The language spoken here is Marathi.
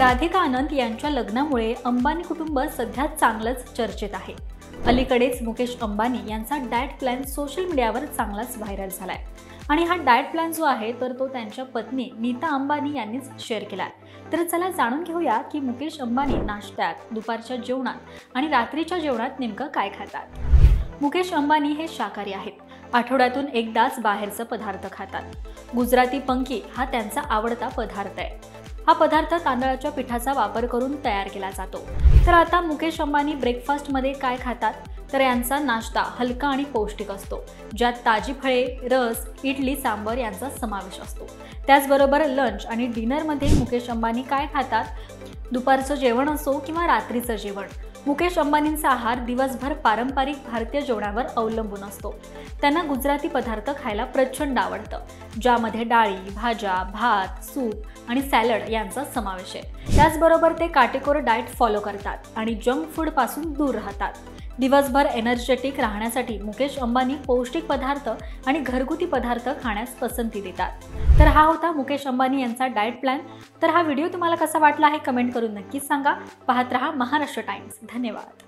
राधिका आनंद यांच्या लग्नामुळे अंबानी कुटुंब सध्या चांगलंच चर्चेत आहे। अलीकडेच मुकेश अंबानी यांचा डाएट प्लॅन सोशल मीडियावर चांगलाच व्हायरल झालाय आणि हा डाएट प्लॅन जो आहे तर तो त्यांच्या पत्नी नीता अंबानी यांनीच शेअर केलाय। तर चला जाणून घेऊया की मुकेश अंबानी नाश्त्यात, दुपारच्या जेवणात आणि रात्रीच्या जेवणात नेमकं काय खातात। मुकेश अंबानी हे शाकाहारी आहेत। आठवड्यातून एकदाच बाहेरचा पदार्थ खातात। गुजराती पंकी हा त्यांचा आवडता पदार्थ आहे। हा पदार्थ तांदळाच्या पिठाचा वापर करून तयार केला जातो। तर आता मुकेश अंबानी ब्रेकफास्टमध्ये काय खातात तर यांचा नाश्ता हलका आणि पौष्टिक असतो, ज्यात ताजी फळे, रस, इडली, सांबर यांचा समावेश असतो। त्याचबरोबर लंच आणि डिनरमध्ये मुकेश अंबानी काय खातात, दुपारचं जेवण असो किंवा रात्रीचं जेवण, मुकेश अंबानींचा आहार दिवसभर पारंपरिक भारतीय जेवणावर अवलंबून असतो। त्यांना गुजराती पदार्थ खायला प्रचंड आवडतं, ज्यामध्ये डाळी, भाज्या, भात, सूप आणि सॅलड यांचा समावेश आहे। त्याचबरोबर ते काटेकोर डाएट फॉलो करतात आणि जंक फूड पासून दूर राहतात। दिवसभर एनर्जेटिक राहण्यासाठी मुकेश अंबानी पौष्टिक पदार्थ आणि घरगुती पदार्थ खाण्यास पसंती देतात। तर हा होता मुकेश अंबानी यांचा डाएट प्लॅन। तर हा व्हिडिओ तुम्हाला कसा वाटला आहे कमेंट करून नक्कीच सांगा। पाहत रहा महाराष्ट्र टाइम्स। धन्यवाद।